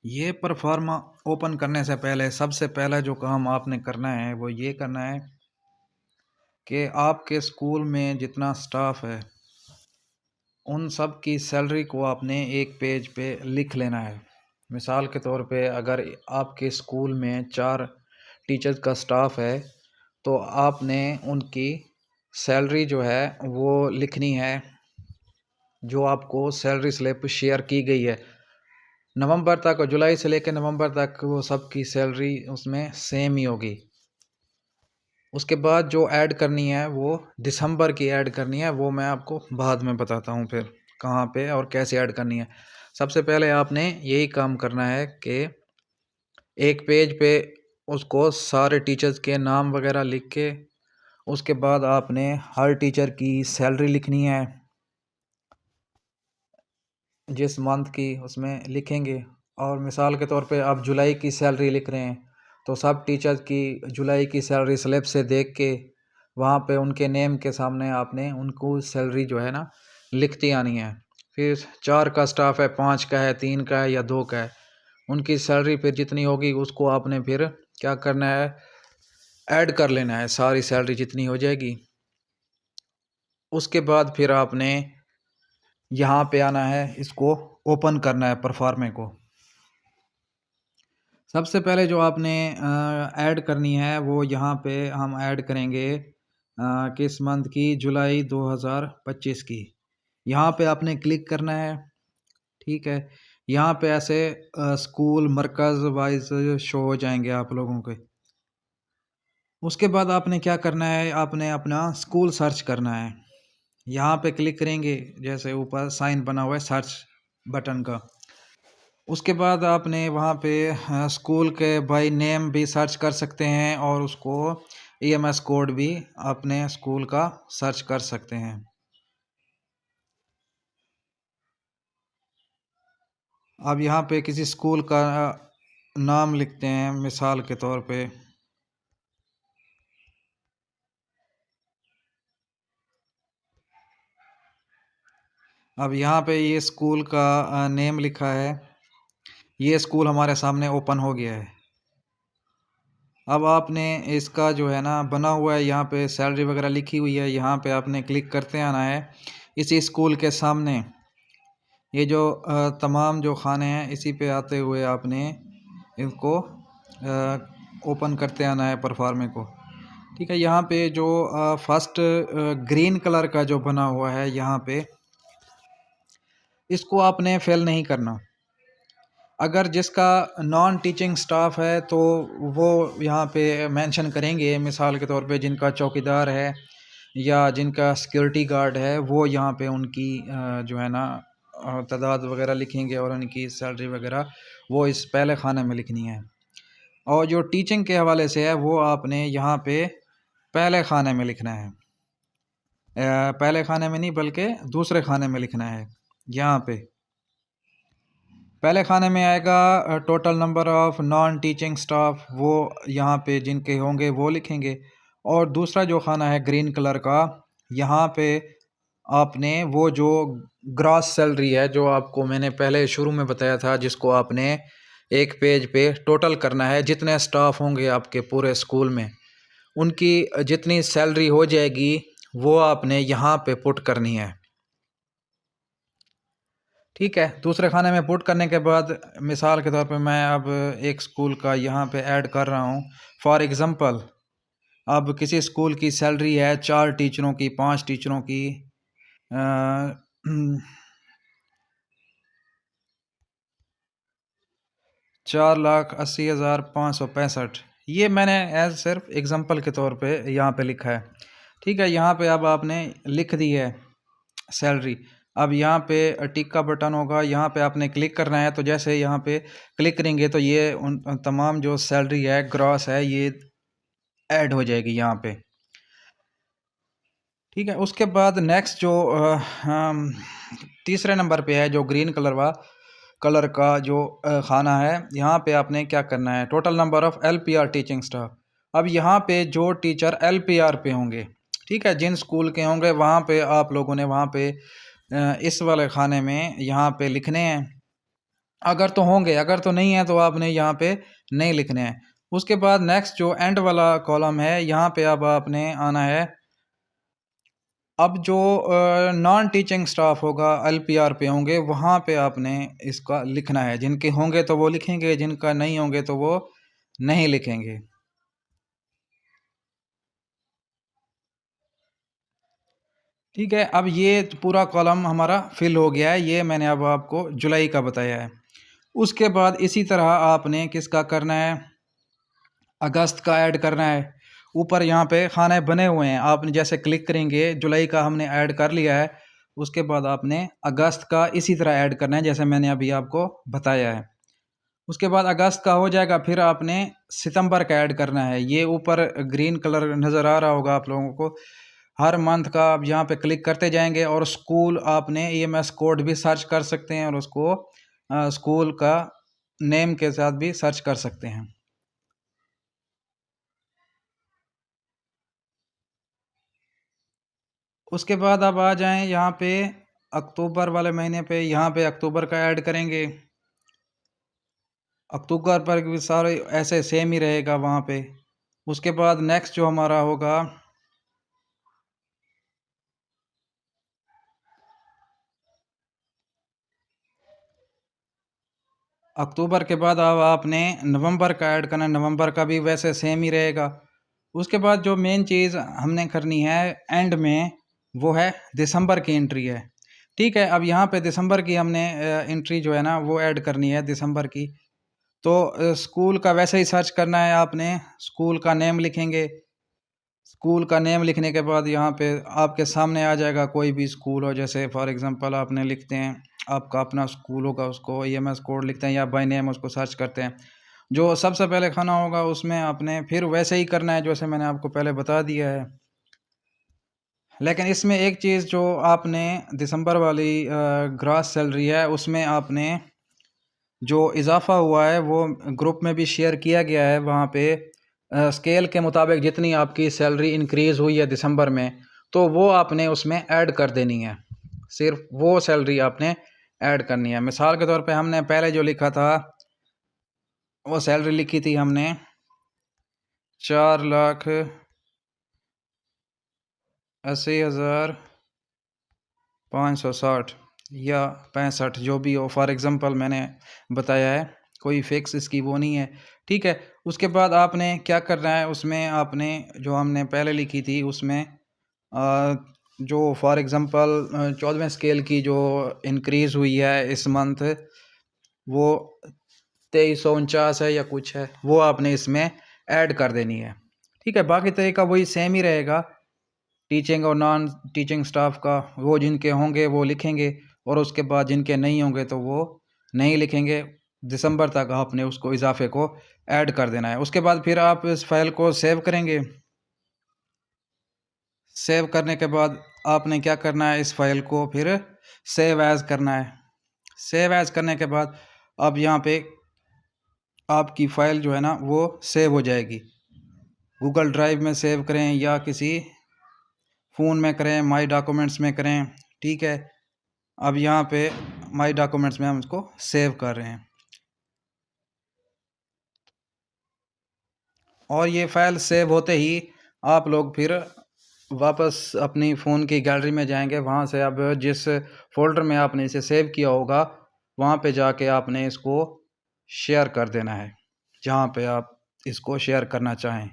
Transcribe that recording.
ये pro forma open करने से पहले सबसे पहला जो काम आपने करना है वो ये करना है कि आपके स्कूल में जितना स्टाफ है उन सब की सैलरी को आपने एक पेज पे लिख लेना है। मिसाल के तौर पे अगर आपके स्कूल में 4 टीचर्स का स्टाफ है तो आपने उनकी सैलरी जो है वो लिखनी है, जो आपको सैलरी स्लिप शेयर की गई है नवंबर तक, और जुलाई से लेकर नवंबर तक वो सबकी सैलरी उसमें सेम ही होगी। उसके बाद जो ऐड करनी है वो दिसंबर की ऐड करनी है, वो मैं आपको बाद में बताता हूँ फिर कहाँ पे और कैसे ऐड करनी है। सबसे पहले आपने यही काम करना है कि एक पेज पे उसको सारे टीचर्स के नाम वगैरह लिख के उसके बाद आपने हर टीचर की सैलरी लिखनी है, जिस मंथ की उसमें लिखेंगे। और मिसाल के तौर पे आप जुलाई की सैलरी लिख रहे हैं तो सब टीचर्स की जुलाई की सैलरी स्लिप से देख के वहाँ पे उनके नेम के सामने आपने उनको सैलरी जो है ना लिखती आनी है। फिर 4 का स्टाफ है, 5 का है, 3 का है या 2 का है, उनकी सैलरी फिर जितनी होगी उसको आपने फिर क्या करना है, ऐड कर लेना है, सारी सैलरी जितनी हो जाएगी। उसके बाद फिर आपने यहाँ पे आना है, इसको ओपन करना है परफॉर्मे को। सबसे पहले जो आपने ऐड करनी है वो यहाँ पे हम ऐड करेंगे किस मंथ की, जुलाई 2025 की। यहाँ पे आपने क्लिक करना है, ठीक है। यहाँ पे ऐसे स्कूल मरकज़ वाइज शो हो जाएंगे आप लोगों के। उसके बाद आपने क्या करना है, आपने अपना स्कूल सर्च करना है। यहाँ पे क्लिक करेंगे, जैसे ऊपर साइन बना हुआ है सर्च बटन का। उसके बाद आपने वहाँ पे स्कूल के बाय नेम भी सर्च कर सकते हैं और उसको ईएमएस कोड भी अपने स्कूल का सर्च कर सकते हैं। अब यहाँ पे किसी स्कूल का नाम लिखते हैं, मिसाल के तौर पे अब यहाँ पे ये स्कूल का नेम लिखा है, ये स्कूल हमारे सामने ओपन हो गया है। अब आपने इसका जो है ना बना हुआ है, यहाँ पे सैलरी वगैरह लिखी हुई है, यहाँ पे आपने क्लिक करते आना है। इसी स्कूल के सामने ये जो तमाम जो खाने हैं इसी पे आते हुए आपने इनको ओपन करते आना है परफॉर्मे को, ठीक है। यहाँ पे जो फर्स्ट ग्रीन कलर का जो बना हुआ है यहाँ पे, इसको आपने फिल नहीं करना। अगर जिसका नॉन टीचिंग स्टाफ है तो वो यहाँ पे मेंशन करेंगे, मिसाल के तौर पे जिनका चौकीदार है या जिनका सिक्योरिटी गार्ड है वो यहाँ पे उनकी जो है ना तादाद वगैरह लिखेंगे और उनकी सैलरी वगैरह वो इस पहले खाने में लिखनी है। और जो टीचिंग के हवाले से है वो आपने यहाँ पे पहले खाने में लिखना है, पहले खाने में नहीं बल्कि दूसरे खाने में लिखना है। यहाँ पे पहले खाने में आएगा total number of non teaching staff, वो यहाँ पे जिनके होंगे वो लिखेंगे। और दूसरा जो खाना है ग्रीन कलर का, यहाँ पे आपने वो जो ग्रॉस सैलरी है जो आपको मैंने पहले शुरू में बताया था, जिसको आपने एक पेज पे टोटल करना है, जितने स्टाफ होंगे आपके पूरे स्कूल में उनकी जितनी सैलरी हो जाएगी वो आपने यहाँ पे पुट करनी है, ठीक है। दूसरे खाने में पुट करने के बाद मिसाल के तौर पे मैं अब एक स्कूल का यहाँ पे ऐड कर रहा हूँ। फॉर एग्ज़ाम्पल अब किसी स्कूल की सैलरी है 4 टीचरों की, 5 टीचरों की 4,80,565। ये मैंने एज सिर्फ एग्ज़ाम्पल के तौर पे यहाँ पे लिखा है, ठीक है। यहाँ पे अब आपने लिख दी है सैलरी। अब यहाँ पे टिक का बटन होगा, यहाँ पे आपने क्लिक करना है। तो जैसे यहाँ पे क्लिक करेंगे तो ये उन तमाम जो सैलरी है ग्रॉस है ये ऐड हो जाएगी यहाँ पे, ठीक है। उसके बाद नेक्स्ट जो तीसरे नंबर पे है जो ग्रीन कलर का जो खाना है, यहाँ पे आपने क्या करना है, total number of LPR teaching staff. अब यहाँ पे जो टीचर एलपीआर पे होंगे, ठीक है, जिन स्कूल के होंगे वहाँ पे आप लोगों ने वहाँ पे इस वाले खाने में यहाँ पे लिखने हैं। अगर तो होंगे, अगर तो नहीं है तो आपने यहाँ पे नहीं लिखने हैं। उसके बाद नेक्स्ट जो एंड वाला कॉलम है, यहाँ पे अब आपने आना है। अब जो नॉन टीचिंग स्टाफ होगा, एलपीआर पे होंगे, वहाँ पे आपने इसका लिखना है। जिनके होंगे तो वो लिखेंगे, जिनका नहीं होंगे तो वो नहीं लिखेंगे। ठीक है, अब ये पूरा कॉलम हमारा फिल हो गया है। ये मैंने अब आपको जुलाई का बताया है। उसके बाद इसी तरह आपने किसका करना है, अगस्त का ऐड करना है। ऊपर यहाँ पे खाने बने हुए हैं, आपने जैसे क्लिक करेंगे, जुलाई का हमने ऐड कर लिया है। उसके बाद आपने अगस्त का इसी तरह ऐड करना है जैसे मैंने अभी आपको बताया है। उसके बाद अगस्त का हो जाएगा, फिर आपने सितंबर का ऐड करना है। ये ऊपर ग्रीन कलर नज़र आ रहा होगा आप लोगों को। हर मंथ का आप यहाँ पे क्लिक करते जाएंगे और स्कूल आपने ईएमएस कोड भी सर्च कर सकते हैं और उसको स्कूल का नेम के साथ भी सर्च कर सकते हैं। उसके बाद आप आ जाएं यहाँ पे अक्टूबर वाले महीने पे, यहाँ पे अक्टूबर का ऐड करेंगे। अक्टूबर पर भी सारे ऐसे सेम ही रहेगा वहाँ पे। उसके बाद नेक्स्ट जो हमारा होगा, अक्टूबर के बाद अब आपने नवंबर का ऐड करना है। नवंबर का भी वैसे सेम ही रहेगा। उसके बाद जो मेन चीज़ हमने करनी है एंड में, वो है दिसंबर की एंट्री है। ठीक है, अब यहाँ पे दिसंबर की हमने एंट्री जो है ना वो ऐड करनी है दिसंबर की। तो स्कूल का वैसे ही सर्च करना है आपने, स्कूल का नेम लिखेंगे। स्कूल का नेम लिखने के बाद यहाँ पे आपके सामने आ जाएगा कोई भी स्कूल हो, जैसे फॉर एग्जांपल आपने लिखते हैं आपका अपना स्कूल होगा, उसको ईएमएस कोड लिखते हैं या बाय नेम उसको सर्च करते हैं। जो सबसे पहले खाना होगा उसमें आपने फिर वैसे ही करना है जैसे मैंने आपको पहले बता दिया है। लेकिन इसमें एक चीज़ जो आपने दिसंबर वाली ग्रॉस सैलरी है उसमें आपने जो इजाफा हुआ है वो ग्रुप में भी शेयर किया गया है। वहाँ पे स्केल के मुताबिक जितनी आपकी सैलरी इंक्रीज़ हुई है दिसंबर में, तो वो आपने उसमें ऐड कर देनी है। सिर्फ वो सैलरी आपने ऐड करनी है। मिसाल के तौर पे हमने पहले जो लिखा था, वो सैलरी लिखी थी हमने 4,80,560 या 65, जो भी हो, फॉर एग्ज़ाम्पल मैंने बताया है, कोई फिक्स इसकी वो नहीं है। ठीक है, उसके बाद आपने क्या करना है, उसमें आपने जो हमने पहले लिखी थी उसमें जो फॉर एग्ज़ाम्पल 14वें स्केल की जो इंक्रीज़ हुई है इस मंथ, वो 2349 है या कुछ है, वो आपने इसमें ऐड कर देनी है। ठीक है, बाकी तरीका वही सेम ही रहेगा। टीचिंग और नॉन टीचिंग स्टाफ का, वो जिनके होंगे वो लिखेंगे और उसके बाद जिनके नहीं होंगे तो वो नहीं लिखेंगे। दिसंबर तक आपने उसको इजाफे को ऐड कर देना है। उसके बाद फिर आप इस फाइल को सेव करेंगे। सेव करने के बाद आपने क्या करना है, इस फाइल को फिर सेव एज़ करना है। सेव एज़ करने के बाद अब यहाँ पे आपकी फ़ाइल जो है ना वो सेव हो जाएगी। गूगल ड्राइव में सेव करें या किसी फ़ोन में करें, माई डॉक्यूमेंट्स में करें। ठीक है, अब यहाँ पे माई डॉक्यूमेंट्स में हम इसको सेव कर रहे हैं और ये फ़ाइल सेव होते ही आप लोग फिर वापस अपनी फ़ोन की गैलरी में जाएंगे। वहाँ से अब जिस फ़ोल्डर में आपने इसे सेव किया होगा, वहाँ पे जाके आपने इसको शेयर कर देना है, जहाँ पे आप इसको शेयर करना चाहें।